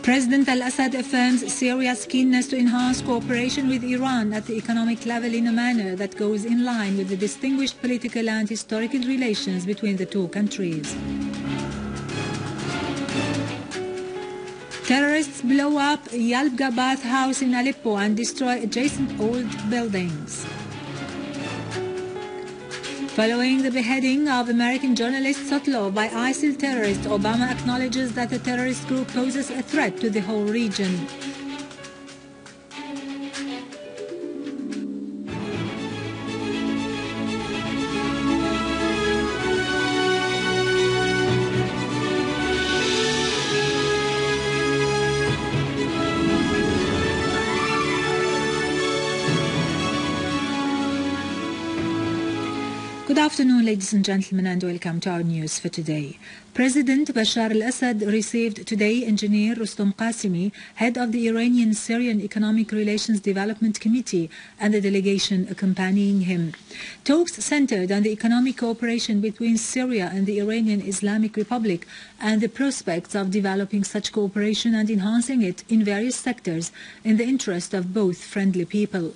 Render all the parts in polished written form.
President al-Assad affirms Syria's keenness to enhance cooperation with Iran at the economic level in a manner that goes in line with the distinguished political and historical relations between the two countries. Terrorists blow up Yalga bath house in Aleppo and destroy adjacent old buildings. Following the beheading of American journalist Sotlof by ISIL terrorists, Obama acknowledges that the terrorist group poses a threat to the whole region. Good afternoon, ladies and gentlemen, and welcome to our news for today. President Bashar al-Assad received today Engineer Rustam Qasimi, head of the Iranian-Syrian Economic Relations Development Committee, and the delegation accompanying him. Talks centered on the economic cooperation between Syria and the Iranian Islamic Republic and the prospects of developing such cooperation and enhancing it in various sectors in the interest of both friendly people.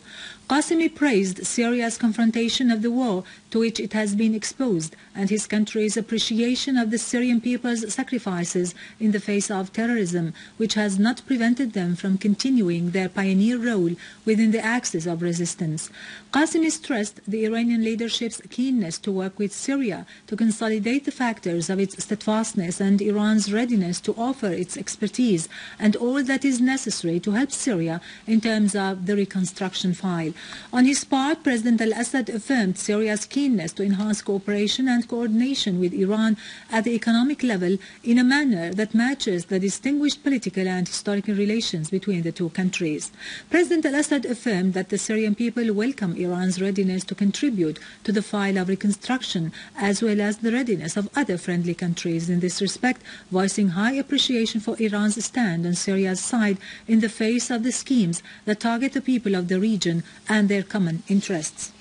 Qasimi praised Syria's confrontation of the war to which it has been exposed and his country's appreciation of the Syrian people's sacrifices in the face of terrorism, which has not prevented them from continuing their pioneer role within the axis of resistance. Qasimi stressed the Iranian leadership's keenness to work with Syria to consolidate the factors of its steadfastness and Iran's readiness to offer its expertise and all that is necessary to help Syria in terms of the reconstruction file. On his part, President al-Assad affirmed Syria's keenness to enhance cooperation and coordination with Iran at the economic level in a manner that matches the distinguished political and historical relations between the two countries. President al-Assad affirmed that the Syrian people welcome Iran's readiness to contribute to the file of reconstruction, as well as the readiness of other friendly countries in this respect, voicing high appreciation for Iran's stand on Syria's side in the face of the schemes that target the people of the region and their common interests.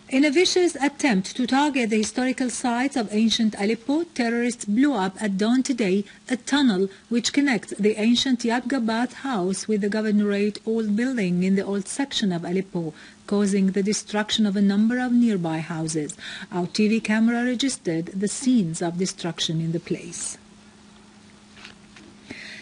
In a vicious attempt to target the historical sites of ancient Aleppo, terrorists blew up at dawn today a tunnel which connects the ancient Yabga bath house with the governorate old building in the old section of Aleppo, causing the destruction of a number of nearby houses. Our TV camera registered the scenes of destruction in the place.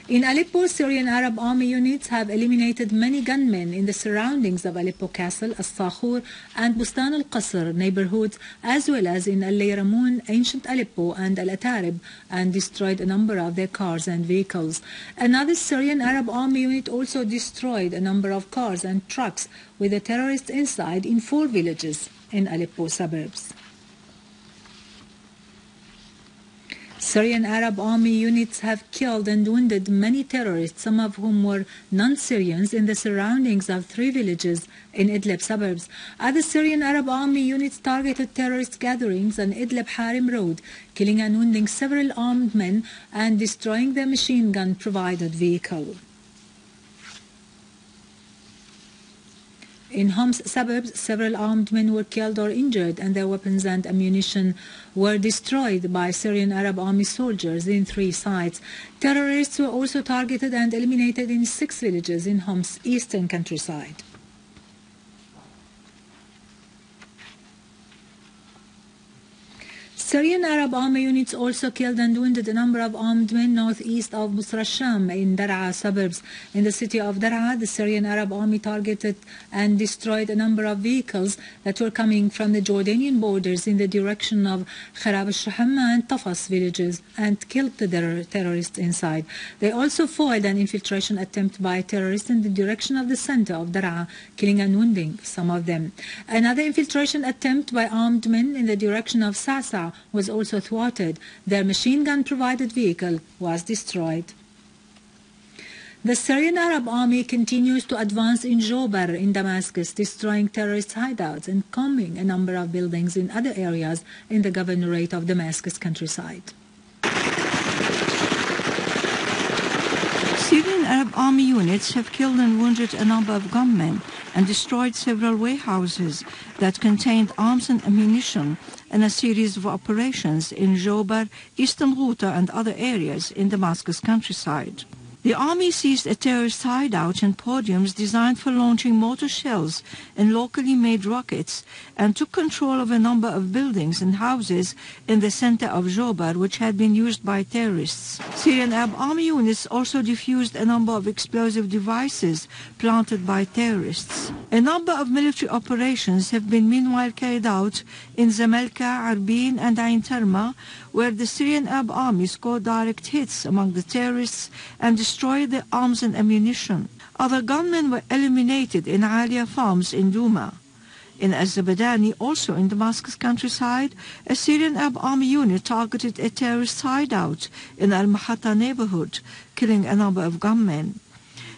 In Aleppo, Syrian Arab army units have eliminated many gunmen in the surroundings of Aleppo Castle, As-Sakhur and Bustan al-Qasr neighborhoods, as well as in Al-Layramun, ancient Aleppo and Al-Atarib, and destroyed a number of their cars and vehicles. Another Syrian Arab army unit also destroyed a number of cars and trucks with the terrorists inside in 4 villages in Aleppo suburbs. Syrian Arab army units have killed and wounded many terrorists, some of whom were non-Syrians, in the surroundings of 3 villages in Idlib suburbs. Other Syrian Arab army units targeted terrorist gatherings on Idlib Harim Road, killing and wounding several armed men and destroying their machine gun-provided vehicle. In Homs suburbs, several armed men were killed or injured and their weapons and ammunition were destroyed by Syrian Arab army soldiers in 3 sites. Terrorists were also targeted and eliminated in 6 villages in Homs' eastern countryside. Syrian Arab army units also killed and wounded a number of armed men northeast of Busra Sham in Dar'a suburbs. In the city of Dar'a, the Syrian Arab army targeted and destroyed a number of vehicles that were coming from the Jordanian borders in the direction of Kharab al-Shaham and Tafas villages and killed the terrorists inside. They also foiled an infiltration attempt by terrorists in the direction of the center of Dar'a, killing and wounding some of them. Another infiltration attempt by armed men in the direction of Sasa was also thwarted. Their machine gun-provided vehicle was destroyed. The Syrian Arab army continues to advance in Jobar in Damascus, destroying terrorist hideouts and combing a number of buildings in other areas in the governorate of Damascus countryside. Syrian Arab army units have killed and wounded a number of gunmen and destroyed several warehouses that contained arms and ammunition in a series of operations in Jobar, Eastern Ghouta and other areas in Damascus countryside. The army seized a terrorist hideout and podiums designed for launching mortar shells and locally made rockets, and took control of a number of buildings and houses in the center of Jobar, which had been used by terrorists. Syrian Arab Army units also defused a number of explosive devices planted by terrorists. A number of military operations have been meanwhile carried out in Zamalka, Arbin and Ain Tarma, where the Syrian Arab Army scored direct hits among the terrorists and destroyed their arms and ammunition. Other gunmen were eliminated in Alia farms in Douma. In Az-Zabadani, also in Damascus countryside, a Syrian Arab Army unit targeted a terrorist hideout in Al-Mahata neighborhood, killing a number of gunmen.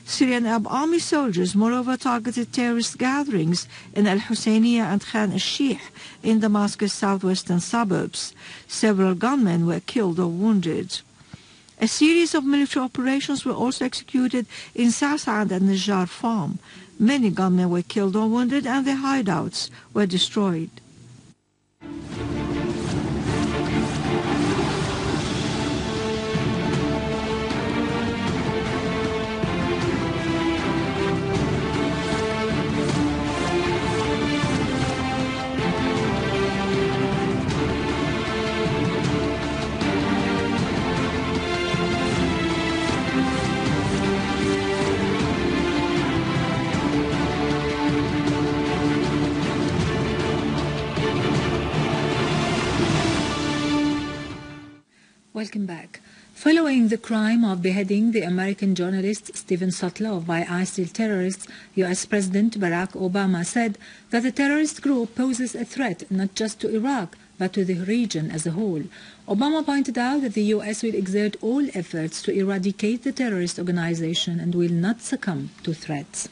Syrian Arab Army soldiers moreover targeted terrorist gatherings in Al-Husseiniya and Khan al-Sheikh in Damascus' southwestern suburbs. Several gunmen were killed or wounded. A series of military operations were also executed in South and Najjar farm. Many gunmen were killed or wounded and their hideouts were destroyed. Welcome back. Following the crime of beheading the American journalist Stephen Sotlof by ISIL terrorists, U.S. President Barack Obama said that the terrorist group poses a threat not just to Iraq, but to the region as a whole. Obama pointed out that the U.S. will exert all efforts to eradicate the terrorist organization and will not succumb to threats.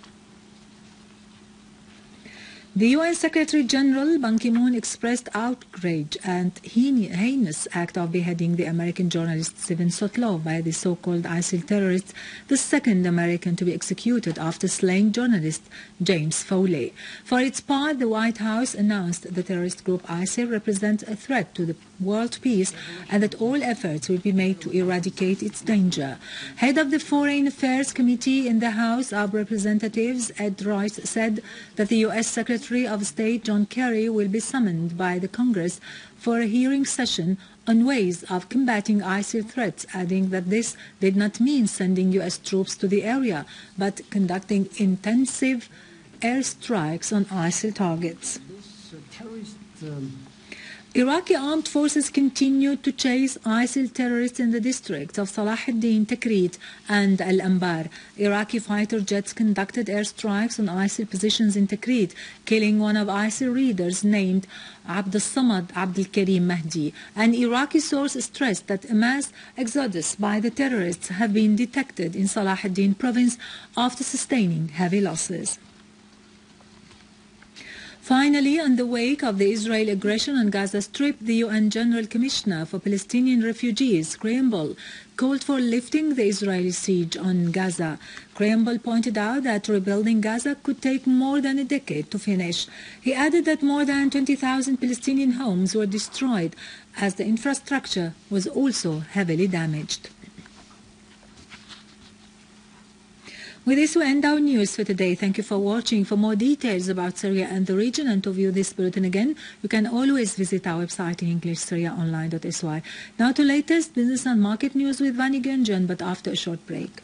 The UN Secretary General Ban Ki-moon expressed outrage and heinous act of beheading the American journalist Stephen Sotlof by the so-called ISIL terrorists, the second American to be executed after slaying journalist James Foley. For its part, the White House announced the terrorist group ISIL represents a threat to the world peace and that all efforts will be made to eradicate its danger. Head of the Foreign Affairs Committee in the House of Representatives, Ed Royce, said that the U.S. Secretary of State John Kerry will be summoned by the Congress for a hearing session on ways of combating ISIL threats, adding that this did not mean sending U.S. troops to the area, but conducting intensive airstrikes on ISIL targets. Iraqi armed forces continued to chase ISIL terrorists in the districts of Salah Tikrit and al-Anbar. Iraqi fighter jets conducted airstrikes on ISIL positions in Tikrit, killing one of ISIL leaders named Abd al-Samad Abdul Karim Mahdi. An Iraqi source stressed that a mass exodus by the terrorists have been detected in Salah ad-Din province after sustaining heavy losses. Finally, in the wake of the Israeli aggression on Gaza Strip, the UN General Commissioner for Palestinian Refugees, Crimble, called for lifting the Israeli siege on Gaza. Crimble pointed out that rebuilding Gaza could take more than a decade to finish. He added that more than 20,000 Palestinian homes were destroyed, as the infrastructure was also heavily damaged. With this, we end our news for today. Thank you for watching. For more details about Syria and the region and to view this bulletin again, you can always visit our website in English, syriaonline.sy. Now to latest business and market news with Vani Gunjan, but after a short break.